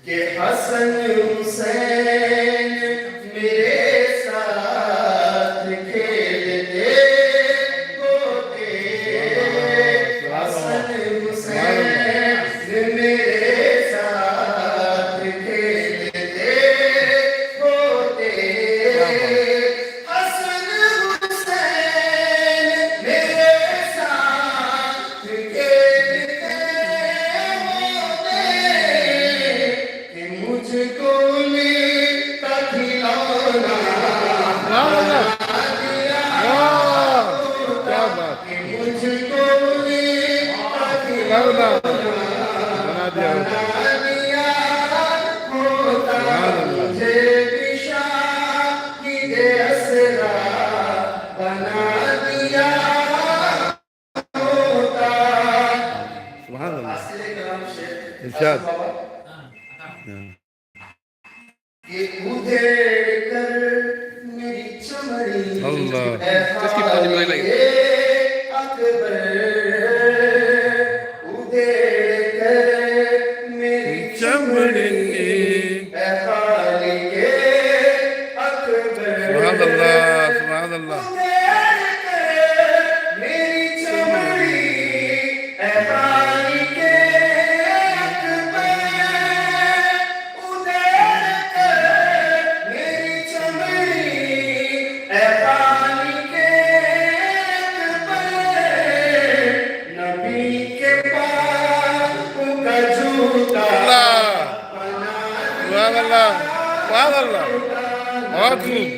کہ حسن حسین میرے ساتھ کھیلتے ہوتے حسن حسین میرے ساتھ کھیلتے ہوتے حسن حسین میرے ساتھ کھیلتے مجھ کو ملتا کھلانا بنا دیا کیا بات مجھ کو ملتا کھلانا بنا دیا ہوتا مجھے بھی شاہد اسرا بنا دیا ہوتا سبحان اللہ ارشاد کہ ادھیڑ کر میری چمڑی اکبر ادھیڑ کر میری چمڑی خالق اکبر سبحان اللہ سبحان اللہ ادھیڑ کر میری چمڑی خالق بہت خوب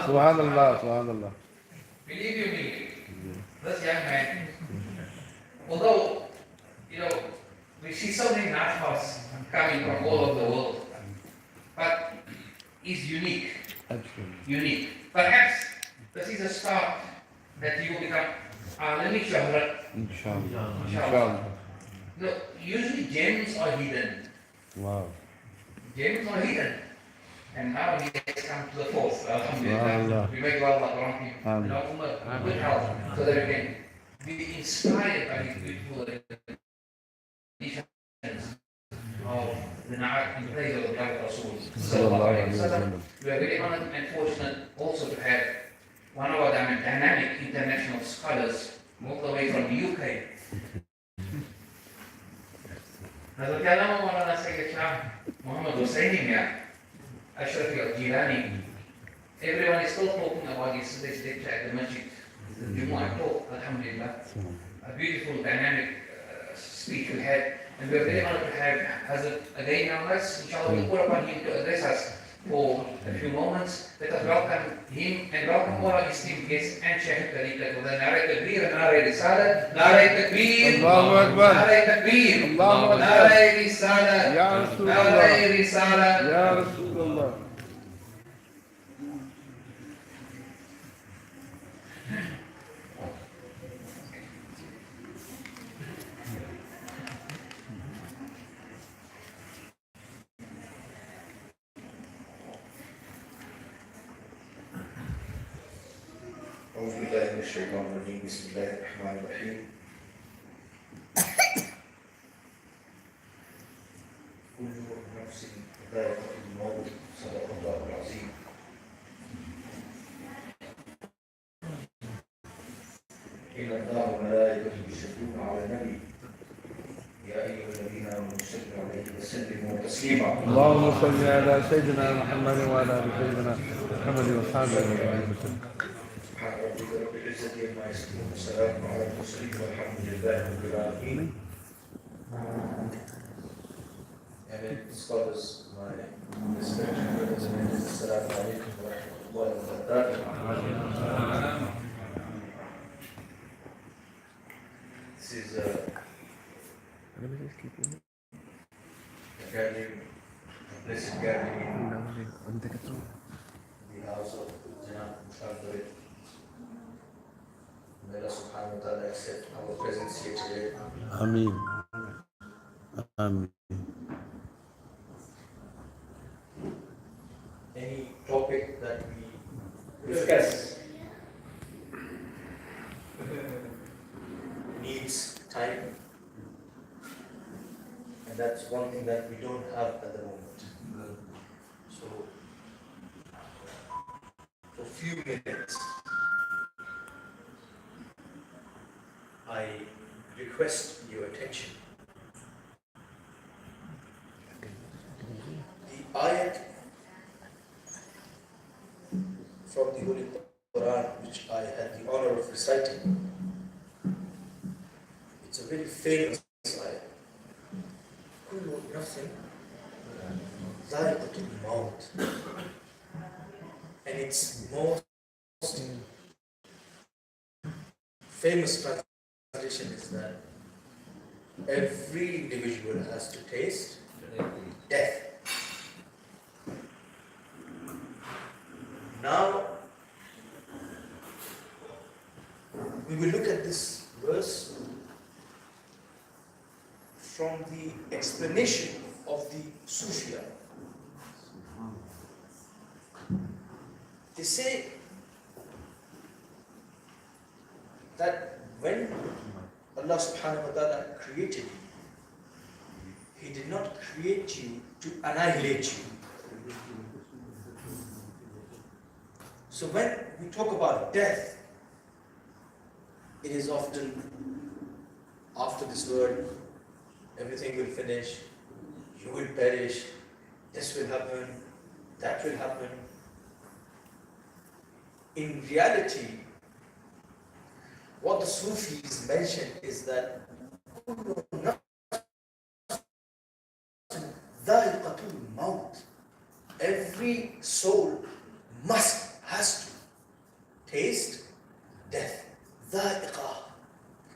سبحان اللہ سبحان اللہ Believe you me, this young man, although, we see so many Nathas coming from all over the world, but he's unique. Absolutely. Unique. Perhaps this is a start that you will become alami shahrat. Inshallah. Inshallah. Usually gems are hidden. Wow. Gems are hidden. And now he has come to the fourth. Alhamdulillah. We make Allah grant him and our ummah good health so that we can be inspired by his beautiful traditions of the Na'at and praise of the Prophet Rasul. We are very honored and fortunate also to have one of our dynamic international scholars all the way from the UK. Hazrat Allama Maulana Sayyid Shah Muhammad Hussaini Ashraf al-Jilani. Everyone is still talking about this lecture at the masjid. The Jumu'ah talk, alhamdulillah. A beautiful, dynamic speech we had. And we are very honored to have Hazrat again now. Let's, inshallah, we call upon him to address us for a few moments. Let us welcome him and welcome all our esteemed guests and Shaykh Tariqah to the Nare Takbir and Nare Risalah. Nare Takbir, Allahu Akbar. Nare Takbir, Allahu Akbar. Nare Risalah, Ya Rasulullah. Nare Risalah. Ya Rasulullah. أعوذ من الشيطان الرجيم بسم الله الرحمن الرحيم كل نفس ذائقة الموت صدق الله العظيم إن الله وملائكته يصلون على النبي يا أيها الذين آمنوا صلوا عليه وسلموا تسليما اللهم صل على سيدنا محمد وعلى ال سيدنا محمد واصحابه اجمعين. سبحان ربك رب العزة عما يصفون وسلام على المرسلين والحمد لله رب العالمين. And scholars, my respected brothers and sisters, Assalamu alaikum wa rahmatullahi wa barakatuh. This is a gathering, a blessed gathering in the house of Janab Jafer. May Allah subhanahu wa ta'ala accept our presence here today. Ameen. Ameen. Any topic that we discuss needs time, and that's one thing that we don't have at the moment. So, for a few minutes, I request your attention. The ayat from the Holy Quran, which I had the honor of reciting, it's a very famous ayat. كل نفس ذائقة الموت. And its most famous translation is that every individual has to taste death. Now, we will look at this verse from the explanation of the Sufia. They say that when Allah subhanahu wa ta'ala created you, He did not create you to annihilate you. So when we talk about death, it is often after this world, everything will finish, you will perish, this will happen, that will happen. In reality, what the Sufis mention is that every soul has to taste death. Dha'iqah.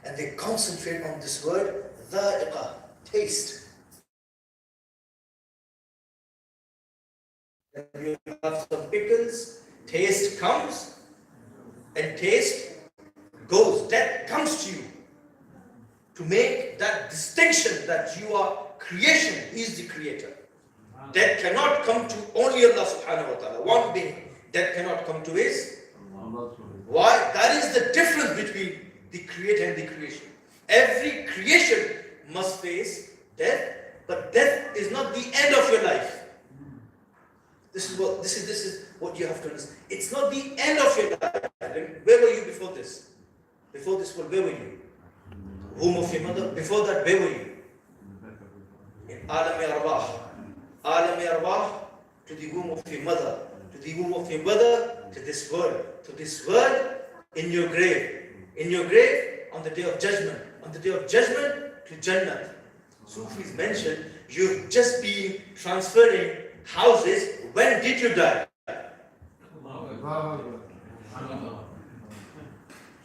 And they concentrate on this word, dha'iqah, taste. When you have some pickles, taste comes and taste goes. Death comes to you to make that distinction that you are creation, He is the creator. Death cannot come to only Allah subhanahu wa ta'ala, one being. Death cannot come to His. Why? That is the difference between the creator and the creation. Every creation must face death, but death is not the end of your life. This is what you have to understand. It's not the end of your life. Where were you before this? Before this world, where were you? Womb of your mother. Before that, where were you? In Alam Arbah. Alam Arbah, to the womb of your mother. To the womb of your mother, to this world. To this world, in your grave. In your grave, on the day of judgment. On the day of judgment, to Jannah. Sufis mentioned, you've just been transferring houses. When did you die?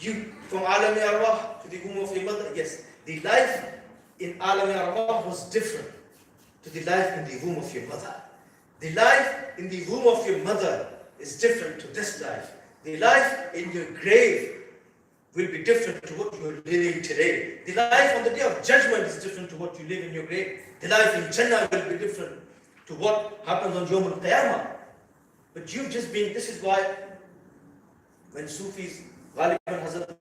You, from Alam Arbah to the womb of your mother, yes. The life in Alam Arbah was different to the life in the womb of your mother. The life in the womb of your mother is different to this life. The life in your grave will be different to what you are living today. The life on the day of judgment is different to what you live in your grave. The life in Jannah will be different to what happens on Yawm al-Qiyamah. But you've just been, this is why when Sufis Ghaliban Hazrat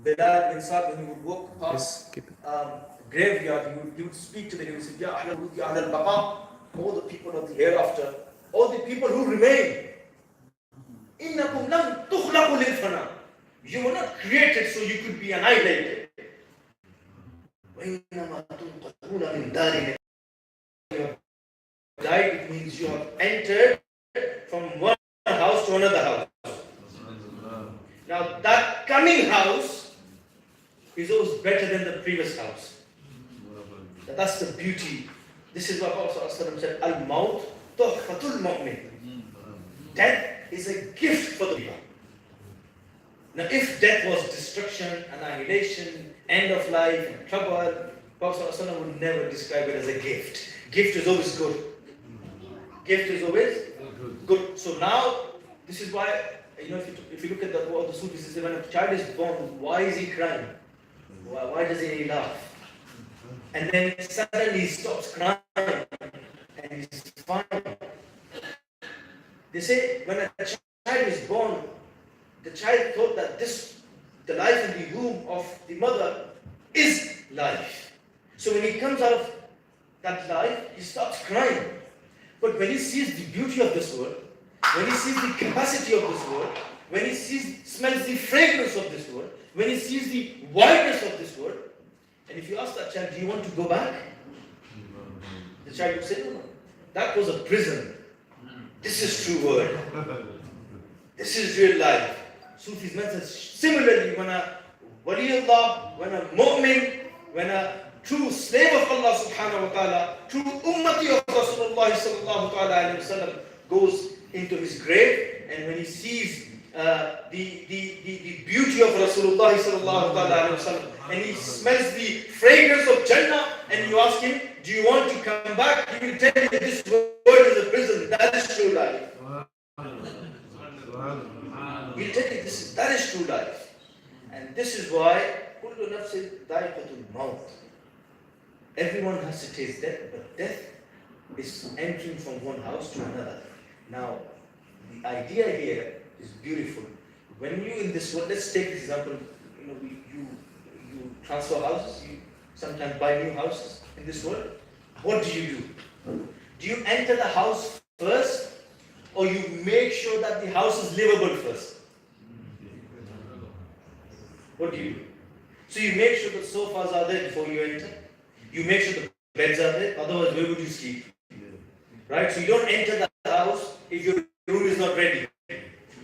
Bilal bin Sa'd, when he would walk past graveyard, he would speak to them. He would say, Ya Ahlal Wud, Ya Ahlal Baqa, all the people of the hereafter, all the people who remain. Innakum lam tukhlaqu lil fana. You were not created so you could be annihilated. وَإِنَّمَا تُنْقَلُونَ مِنْ دَارٍ. You have died, it means you have entered from one house to another house. Now that coming house is always better than the previous house. That's the beauty. This is what Prophet said, Al-Maut tuhfatul mu'min. Death is a gift for the believer. Now if death was destruction, annihilation, end of life, and trouble, Prophet would never describe it as a gift. Gift is always good. Gift is always good. So now, this is why, if you look at what the Sufis say, when a child is born, why is he crying? Why does he laugh? And then suddenly he stops crying and he's fine. They say when a child is born, the child thought that the life in the womb of the mother is life. So when he comes out of that life, he stops crying. But when he sees the beauty of this world, when he sees the capacity of this world, when he smells the fragrance of this world, when he sees the wideness of this world, and if you ask that child, do you want to go back? The child will say, no. That was a prison. This is true world. This is real life. Sufis mention similarly, when a waliullah, when a mu'min, when a true slave of Allah subhanahu wa ta'ala, true ummati of Rasulullah sallallahu alayhi wa sallam goes into his grave, and when he sees the beauty of Rasulullah sallallahu alayhi wa sallam, and he smells the fragrance of Jannah, and you ask him, do you want to come back? He will tell you this world is a prison. That is true life. He'll tell you that is true life. And this is why kullu nafsin dha'iqatul maut. Everyone has to taste death, but death is entering from one house to another. Now, the idea here is beautiful. When you in this world, let's take this example, you transfer houses, you sometimes buy new houses in this world. What do? Do you enter the house first, or you make sure that the house is livable first? What do you do? So you make sure the sofas are there before you enter. You make sure the beds are there, otherwise where would you sleep? Right? So you don't enter the house if your room is not ready.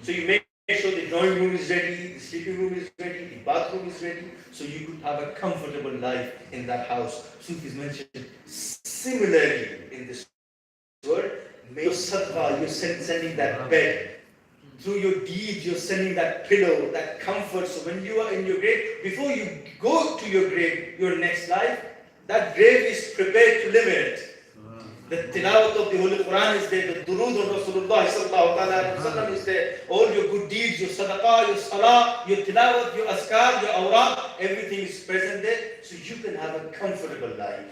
So you make sure the drawing room is ready, the sleeping room is ready, the bathroom is ready, so you could have a comfortable life in that house. Sufis mentioned similarly in this word, your sadaqah, you're sending that bed. Through your deeds, you're sending that pillow, that comfort. So when you are in your grave, before you go to your grave, your next life, that grave is prepared to live in it. The tilawat of the Holy Quran is there, the durood of Rasulullah sallallahu alaihi wasallam is there, all your good deeds, your sadaqah, your salah, your tilawat, your askar, your awraq, everything is present there, so you can have a comfortable life.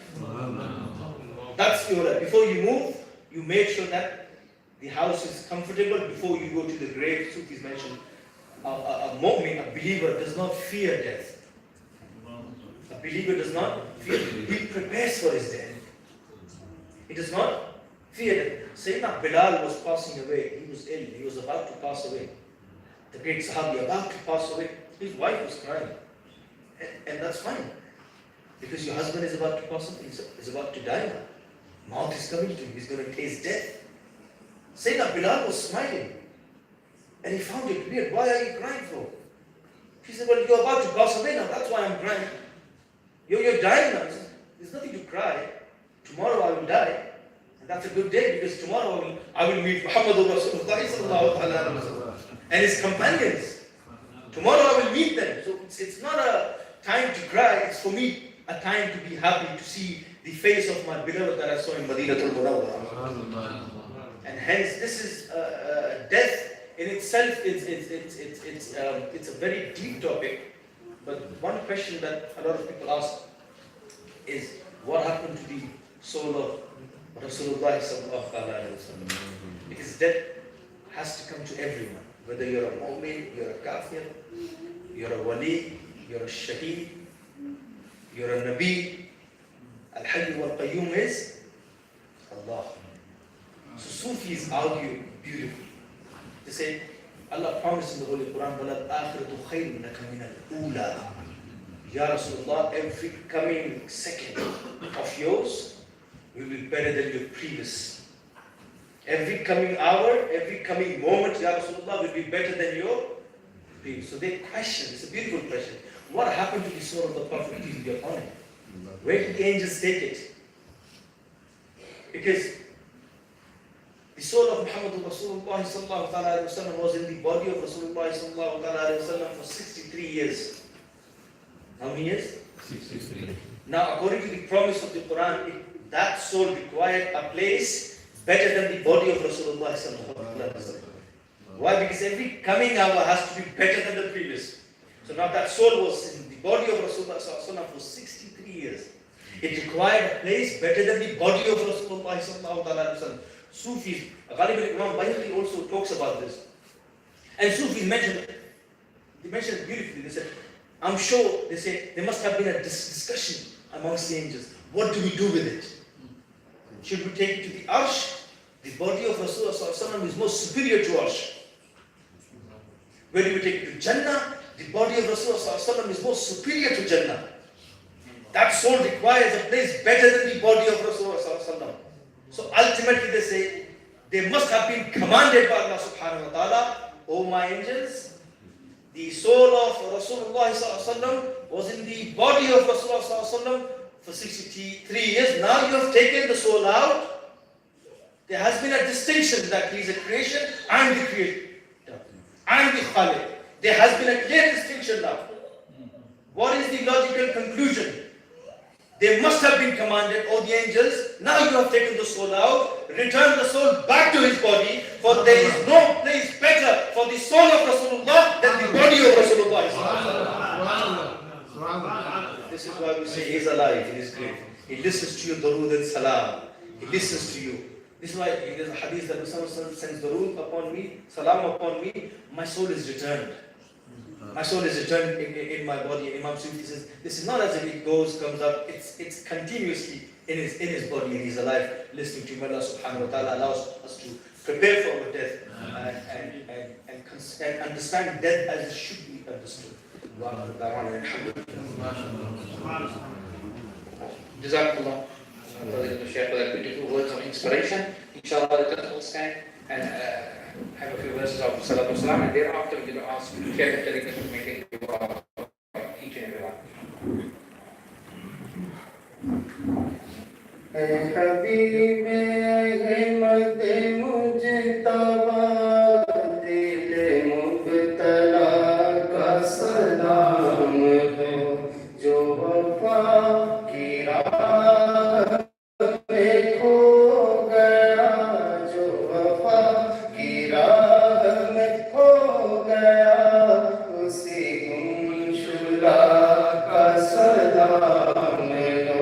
That's your life. Before you move, you make sure that the house is comfortable before you go to the grave. Sufis mentioned a mu'min, a believer, does not fear death. A believer does not fear death. He prepares for his death. He does not fear death. Sayyidina Bilal was passing away. He was ill. He was about to pass away. The great Sahabi about to pass away. His wife was crying. And that's fine. Because your husband is about to pass away. He's about to die now. Mouth is coming to him. He's going to taste death. Sayyidina Bilal was smiling. And he found it weird. Why are you crying for? He said, well, you're about to pass away now. That's why I'm crying. You're dying now. He said, there's nothing to cry. Tomorrow I will die. And that's a good day because tomorrow I will meet Muhammadur Rasulullah and his companions. Tomorrow I will meet them. So it's not a time to cry. It's for me a time to be happy to see the face of my beloved that I saw in Madinatul Munawwarah. And hence, this is death in itself. It's a very deep topic. But one question that a lot of people ask is, what happened to the soul of Rasulullah sallallahu alaihi wasallam? Because death has to come to everyone. whether you're a mu'min, you're a kafir, you're a wali, you're a shaheed, you're a nabi, al-hayy wal-qayyum is Allah. So Sufis argue beautifully. They say, Allah promised in the Holy Quran, وَلَلْآخِرَةُ خَيْرٌ لَكَ مِنَ الْأُولَى. Ya Rasulullah, every coming second of yours will be better than your previous. Every coming hour, every coming moment, Ya Rasulullah, will be better than your previous. So they question, it's a beautiful question. What happened to the soul of the Prophet, peace be upon him? Where did the angels take it? Because the soul of Muhammad Rasulullah sallallahu alaihi wasallam was in the body of Rasulullah sallallahu alaihi wasallam for 63 years. How many years? 63. Now, according to the promise of the Quran, that soul required a place better than the body of Rasulullah sallallahu alaihi wasallam. Why? Because every coming hour has to be better than the previous. So now that soul was in the body of Rasulullah sallallahu alaihi wasallam for 63 years. It required a place better than the body of Rasulullah sallallahu alaihi wasallam. Sufis, Imam also talks about this. And Sufis mentioned it beautifully. They said, I'm sure, they say, there must have been a discussion amongst the angels. What do we do with it? Should we take it to the Arsh? The body of Rasulullah sallallahu alaihi wasallam is most superior to Arsh. Where do we take it to Jannah? The body of Rasulullah sallallahu alaihi wasallam is most superior to Jannah. That soul requires a place better than the body of Rasulullah sallallahu alaihi wasallam. So ultimately they say, they must have been commanded by Allah subhanahu wa ta'ala, O my angels, the soul of Rasulullah sallallahu alaihi wasallam was in the body of Rasulullah sallallahu alaihi wasallam for 63 years. Now you have taken the soul out. There has been a distinction that he is a creation and the creator. And the Khaliq. There has been a clear distinction now. What is the logical conclusion? They must have been commanded, O the angels, now you have taken the soul out, return the soul back to his body, for there is no place better for the soul of Rasulullah than the body of Rasulullah. This is why we say he is alive, he is great. He listens to you, darood and salam. He listens to you. This is why there is a hadith that Rasulullah sends darood upon me, salam upon me, my soul is returned. My soul is returned in my body. Imam Sufi says, this is not as if it goes, comes up, it's continuously in his body and he's alive, listening to him. Allah subhanahu wa ta'ala allows us to prepare for our death and understand death as it should be understood. Jazakallah for that beautiful words of inspiration. Inshallah, let us all stand and have a few verses of Salatu Salam, and thereafter we will ask Jafer to make a dua for each and every one. Habib Ahmad Mujtaba dil mubtala ka salam ho jo wafa ki raah mein kho gaya jo wafa ki raah mein kho gaya usi gumshula ka salam ho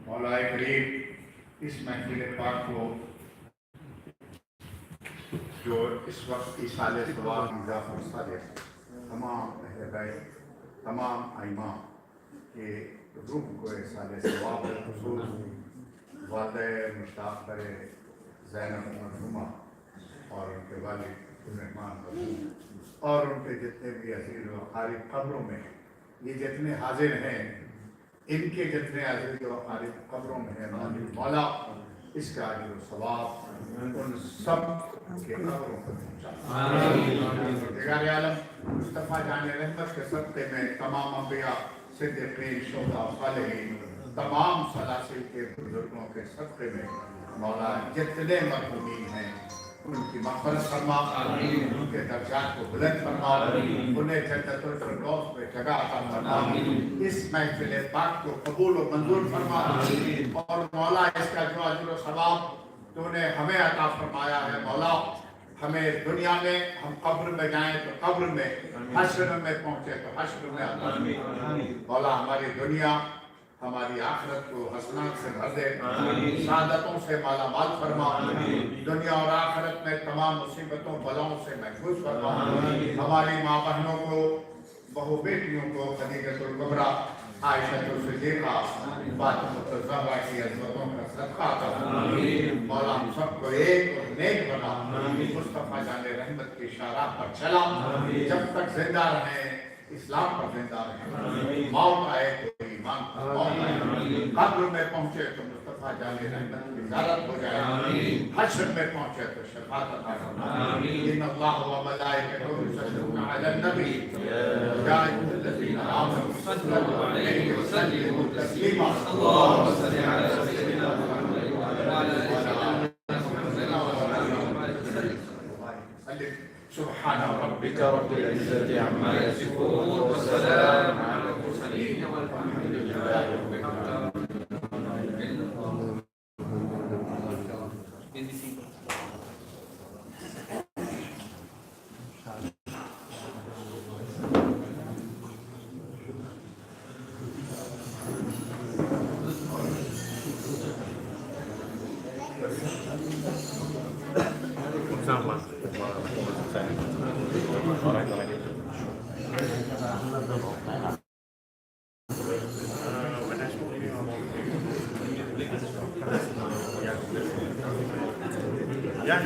मौलाए करीब इस महफिल पाक को जो इस वक्त इस साल सवाब जाफर सादिक तमाम अहले बैत तमाम आइमा के रूह को इस साल सवाब खुसूस वादे मुश्ताक पर ज़ैनब मरहुमा और उनके वालिद रहमान और उनके जितने भी अजीज़ व क़रीब कब्रों में ये जितने हाजिर हैं इनके जितने अजीज़ व क़रीब कब्रों में हैं मौला इसका अजर व सवाब उन सब के कब्रों पर पहुंचा। दिगार आलम मुस्तफ़ा जान रहमत के सदक़े में तमाम अंबिया सिद्दीक़ीन शुहदा सालिहीन तमाम सलासिल के बुजुर्गों के सदक़े में मौला जितने मरहूमीन हैं उनकी मग़फ़िरत फरमा, उनके दर्जात को बुलंद फरमा, उन्हें जन्नतुल फ़िरदौस में जगह अता फरमा, इस महफ़िल पाक को कबूल और मंजूर फरमा और मौला इसका जो अजर व सवाब तूने हमें अता फरमाया है मौला, हमें दुनिया में हम कब्र में जाएं तो कब्र में, हश्र में पहुंचे तो हश्र में अता मौला हमारी दुनिया हमारी आखिरत को हसनात से भर दे, शहादतों से माला माल फरमा, दुनिया और आखिरत में तमाम मुसीबतों बलाओं से महफूज फरमा, हमारी माँ बहनों को बहू बेटियों को खदीजतुल कुबरा आयशा सिद्दीक़ा फातिमा ज़हरा की अज़मतों का सदका अता फरमा। मौला हम सबको एक और नेक बना, मुस्तफ़ा जाने रहमत की शारा पर चला, जब तक जिंदा रहे इस्लाम पर जिंदा रहे, मौत आए तो ईमान पर मौत आए, कब्र में पहुंचे तो मुस्तफ़ा जाने रहमत की ज़ियारत हो जाए, हश्र में पहुंचे तो शफ़ाअत अता फरमा। इन्नल्लाह व मलाइकतहु युसल्लूना अलन नबी या अय्युहल्लज़ीना आमनू सल्लल्लाहु अलैहि व सल्लिमू तस्लीमा। अल्लाहुम्मा सल्लि अला सय्यिदिना मुहम्मद व अला आलि سبحان ربك رب العزة عما يصفون وسلام على المرسلين والحمد لله رب العالمين. Ya.